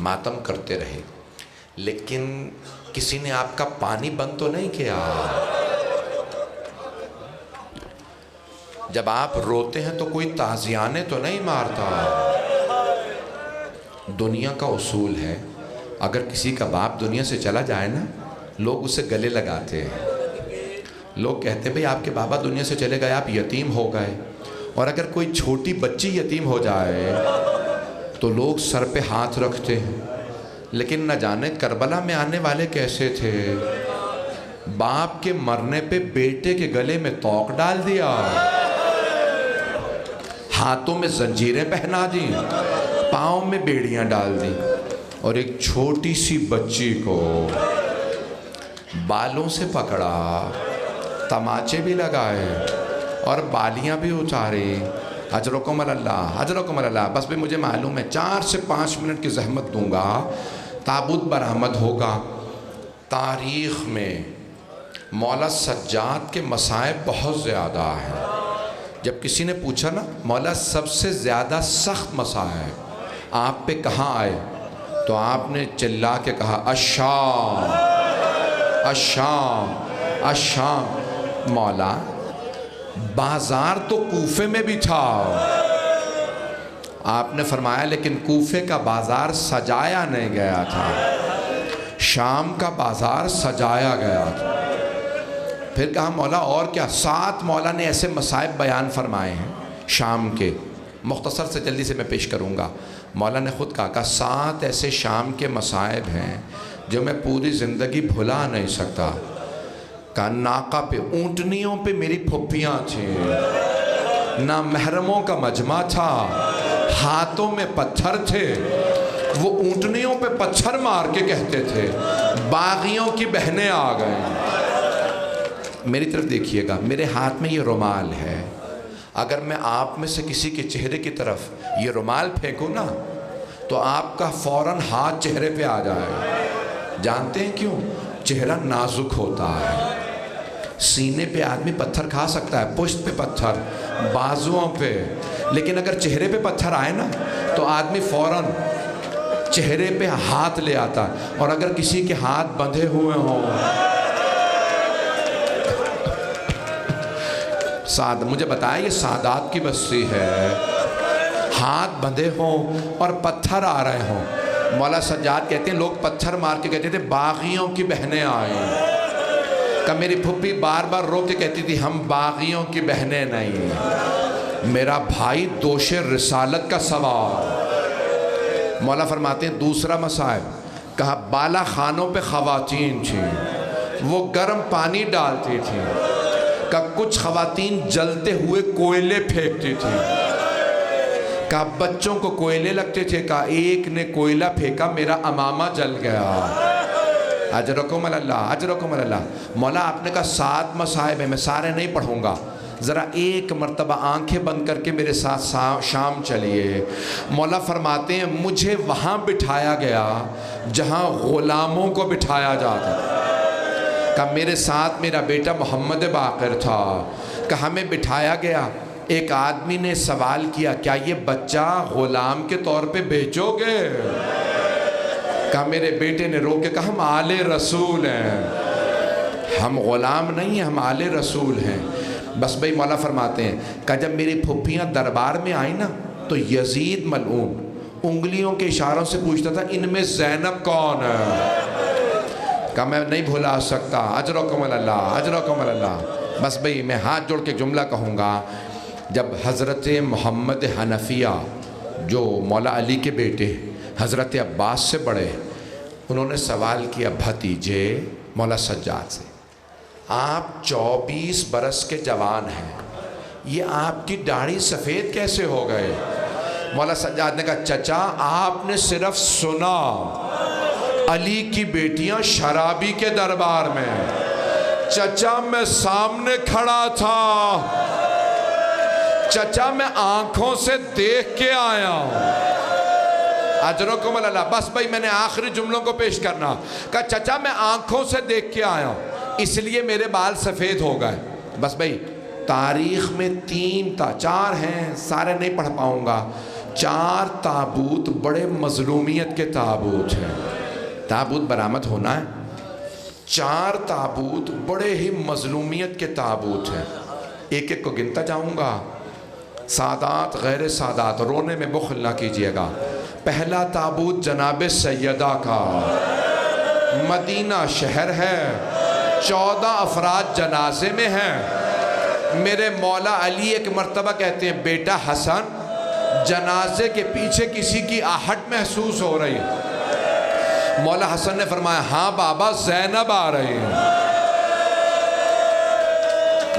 Speaker 3: ماتم کرتے رہے، لیکن کسی نے آپ کا پانی بند تو نہیں کیا؟ جب آپ روتے ہیں تو کوئی تازیانے تو نہیں مارتا؟ دنیا کا اصول ہے اگر کسی کا باپ دنیا سے چلا جائے نا، لوگ اسے گلے لگاتے ہیں، لوگ کہتے ہیں بھئی آپ کے بابا دنیا سے چلے گئے، آپ یتیم ہو گئے، اور اگر کوئی چھوٹی بچی یتیم ہو جائے تو لوگ سر پہ ہاتھ رکھتے ہیں۔ لیکن نہ جانے کربلا میں آنے والے کیسے تھے، باپ کے مرنے پہ بیٹے کے گلے میں توق ڈال دیا، ہاتھوں میں زنجیریں پہنا دی، پاؤں میں بیڑیاں ڈال دی، اور ایک چھوٹی سی بچی کو بالوں سے پکڑا، تماچے بھی لگائے اور بالیاں بھی اتاری۔ اجرکم اللہ، اجرکم اللہ۔ بس بھی مجھے معلوم ہے 4 سے 5 منٹ کی زحمت دوں گا، تابوت برآمد ہوگا۔ تاریخ میں مولا سجاد کے مصائب بہت زیادہ ہیں۔ جب کسی نے پوچھا نا مولا سب سے زیادہ سخت مصائب آپ پہ کہاں آئے، تو آپ نے چلا کے کہا الشام، الشام، الشام۔ مولا بازار تو کوفے میں بھی تھا، آپ نے فرمایا لیکن کوفے کا بازار سجایا نہیں گیا تھا، شام کا بازار سجایا گیا تھا۔ پھر کہا مولا اور کیا؟ 7 مولا نے ایسے مصائب بیان فرمائے ہیں شام کے، مختصر سے جلدی سے میں پیش کروں گا۔ مولا نے خود کہا 7 ایسے شام کے مصائب ہیں جو میں پوری زندگی بھلا نہیں سکتا۔ کہا ناقہ پہ، اونٹنیوں پہ میری پھپھیاں تھیں، نہ محرموں کا مجمع تھا، ہاتھوں میں پتھر تھے، وہ اونٹنیوں پہ پتھر مار کے کہتے تھے باغیوں کی بہنیں آ گئیں۔ میری طرف دیکھیے گا، میرے ہاتھ میں یہ رومال ہے، اگر میں آپ میں سے کسی کے چہرے کی طرف یہ رومال پھینکوں نا تو آپ کا فوراً ہاتھ چہرے پہ آ جائے۔ جانتے ہیں کیوں؟ چہرہ نازک ہوتا ہے، سینے پہ آدمی پتھر کھا سکتا ہے، پشت پہ پتھر، بازوؤں پہ، لیکن اگر چہرے پہ پتھر آئے نا تو آدمی فوراً چہرے پہ ہاتھ لے آتا، اور اگر کسی کے ہاتھ بندھے ہوئے ہوں، مجھے بتایا یہ سادات کی بستی ہے، ہاتھ بندھے ہوں اور پتھر آ رہے ہوں۔ مولا سجاد کہتے ہیں لوگ پتھر مار کے کہتے تھے باغیوں کی بہنیں آئیں، کہ میری پھپھی بار بار رو کے کہتی تھی ہم باغیوں کی بہنیں نہیں، میرا بھائی دوش رسالت کا سوار۔ مولا فرماتے ہیں دوسرا مصائب، کہا بالا خانوں پہ خواتین تھیں، وہ گرم پانی ڈالتی تھیں، کہ کچھ خواتین جلتے ہوئے کوئلے پھینکتی تھیں، کہا بچوں کو کوئلے لگتے تھے، کہا ایک نے کوئلہ پھینکا میرا امامہ جل گیا۔ اجرکم اللہ، اجرکم اللہ۔ مولا آپ نے کہا 7 مصائب ہیں، میں سارے نہیں پڑھوں گا، ذرا ایک مرتبہ آنکھیں بند کر کے میرے ساتھ شام چلیے۔ مولا فرماتے ہیں مجھے وہاں بٹھایا گیا جہاں غلاموں کو بٹھایا جاتا، کہ میرے ساتھ میرا بیٹا محمد باقر تھا، کہ ہمیں بٹھایا گیا، ایک آدمی نے سوال کیا کیا یہ بچہ غلام کے طور پہ بیچو گے؟ کہا میرے بیٹے نے رو کے کہا ہم آل رسول ہیں، ہم غلام نہیں ہیں، ہم آل رسول ہیں۔ بس بھائی مولا فرماتے ہیں کہ جب میری پھپھیاں دربار میں آئیں نا تو یزید ملعون انگلیوں کے اشاروں سے پوچھتا تھا ان میں زینب کون ہے؟ کہ میں نہیں بھلا سکتا، اجرکم اللہ، اجرکم اللہ۔ بس بھئی میں ہاتھ جوڑ کے جملہ کہوں گا، جب حضرت محمد حنفیہ جو مولا علی کے بیٹے حضرت عباس سے بڑے، انہوں نے سوال کیا بھتیجے مولا سجاد سے، آپ 24 برس کے جوان ہیں، یہ آپ کی داڑھی سفید کیسے ہو گئے؟ مولا سجاد نے کہا چچا آپ نے صرف سنا علی کی بیٹیاں شرابی کے دربار میں، چچا میں سامنے کھڑا تھا، چچا میں آنکھوں سے دیکھ کے آیا ہوں۔ اجرکم اللہ۔ بس بھائی میں نے آخری جملوں کو پیش کرنا، کہا چچا میں آنکھوں سے دیکھ کے آیا ہوں اس لیے میرے بال سفید ہو گئے۔ بس بھائی تاریخ میں 4 ہیں، سارے نہیں پڑھ پاؤں گا۔ 4 تابوت بڑے مظلومیت کے تابوت ہیں، تابوت برآمد ہونا ہے۔ 4 تابوت بڑے ہی مظلومیت کے تابوت ہیں، ایک ایک کو گنتا جاؤں گا۔ سادات غیر سادات، رونے میں بخل نہ کیجئے گا۔ پہلا تابوت جناب سیدہ کا، مدینہ شہر ہے، 14 افراد جنازے میں ہیں۔ میرے مولا علی ایک مرتبہ کہتے ہیں بیٹا حسن جنازے کے پیچھے کسی کی آہٹ محسوس ہو رہی ہے۔ مولا حسن نے فرمایا ہاں بابا زینب آ رہی ہے۔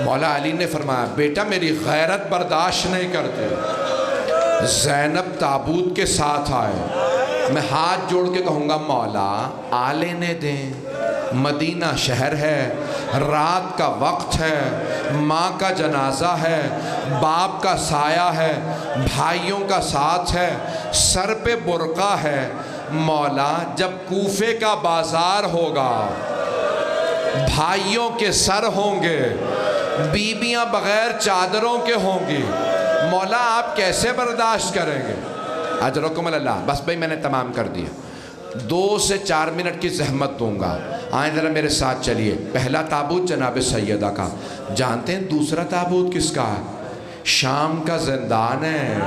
Speaker 3: مولا علی نے فرمایا بیٹا میری غیرت برداشت نہیں کرتے، زینب تابوت کے ساتھ آئے۔ میں ہاتھ جوڑ کے کہوں گا مولا آ لینے دیں، مدینہ شہر ہے، رات کا وقت ہے، ماں کا جنازہ ہے، باپ کا سایہ ہے، بھائیوں کا ساتھ ہے، سر پہ برقع ہے۔ مولا جب کوفے کا بازار ہوگا، بھائیوں کے سر ہوں گے، بیویاں بغیر چادروں کے ہوں گی، مولا آپ کیسے برداشت کریں گے؟ اجرکم اللہ۔ بس بھائی میں نے تمام کر دیا، 2 سے 4 منٹ کی زحمت دوں گا، آئیں ذرا میرے ساتھ چلیے۔ پہلا تابوت جناب سیدہ کا، جانتے ہیں دوسرا تابوت کس کا ہے؟ شام کا زندان ہے،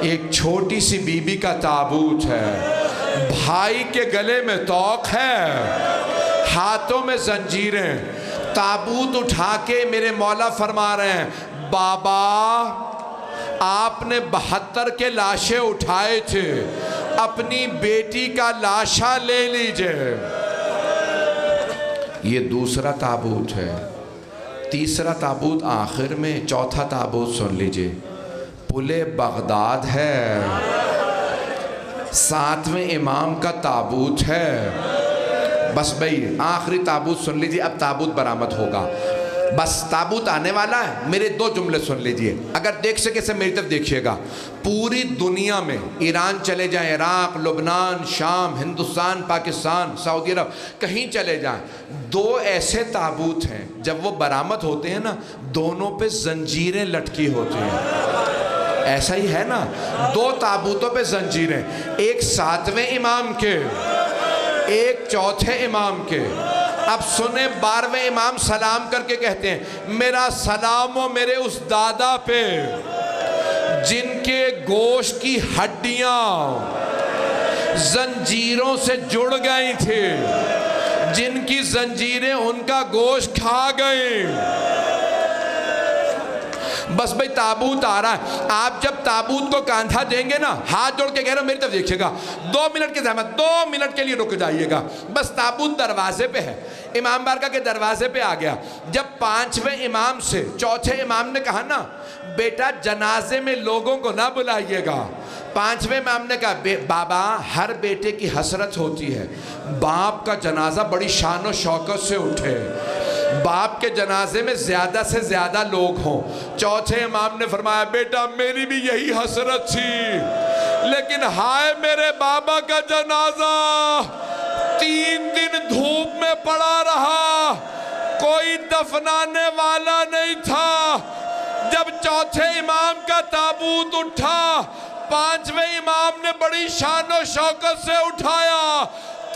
Speaker 3: ایک چھوٹی سی بی بی کا تابوت ہے، بھائی کے گلے میں طوق ہے، ہاتھوں میں زنجیریں، تابوت اٹھا کے میرے مولا فرما رہے ہیں بابا آپ نے 72 کے لاشیں اٹھائے تھے، اپنی بیٹی کا لاشا لے لیجئے۔ یہ دوسرا تابوت ہے۔ تیسرا تابوت آخر میں، چوتھا تابوت سن لیجئے، پل بغداد ہے، 7ویں امام کا تابوت ہے۔ بس بھئی آخری تابوت سن لیجئے، اب تابوت برآمد ہوگا، بس تابوت آنے والا ہے۔ میرے 2 جملے سن لیجئے، اگر دیکھ سکے سے میری طرف دیکھیے گا۔ پوری دنیا میں ایران چلے جائیں، عراق، لبنان، شام، ہندوستان، پاکستان، سعودی عرب، کہیں چلے جائیں، 2 ایسے تابوت ہیں جب وہ برآمد ہوتے ہیں نا دونوں پہ زنجیریں لٹکی ہوتی ہیں۔ ایسا ہی ہے نا، 2 تابوتوں پہ زنجیریں، ایک 7ویں امام کے، ایک 4تھے امام کے۔ اب سنیں 12ویں امام سلام کر کے کہتے ہیں میرا سلام ہو میرے اس دادا پہ جن کے گوشت کی ہڈیاں زنجیروں سے جڑ گئی تھی، جن کی زنجیریں ان کا گوشت کھا گئیں۔ بس بھئی تابوت آ رہا ہے، آپ جب تابوت کو کاندھا دیں گے نا، ہاتھ جوڑ کے کہہ رہا ہوں میری طرف دیکھیے گا، 2 منٹ کی زحمت، 2 منٹ کے لیے رک جائیے گا۔ بس تابوت دروازے پہ ہے، امام بارگاہ کے دروازے پہ آ گیا۔ جب 5ویں امام سے 4تھے امام نے کہا نا بیٹا جنازے میں لوگوں کو نہ بلائیے گا، 5ویں امام نے کہا بابا ہر بیٹے کی حسرت ہوتی ہے باپ کا جنازہ بڑی شان و شوکت سے اٹھے، باپ کے جنازے میں زیادہ سے زیادہ لوگ ہوں۔ 4تھے امام نے فرمایا بیٹا میری بھی یہی حسرت تھی، لیکن ہائے میرے بابا کا جنازہ 3 دن دھوپ میں پڑا رہا، کوئی دفنانے والا نہیں تھا۔ جب 4تھے امام کا تابوت اٹھا، 5ویں امام نے بڑی شان و شوکت سے اٹھایا،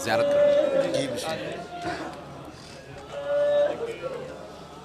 Speaker 2: زیارت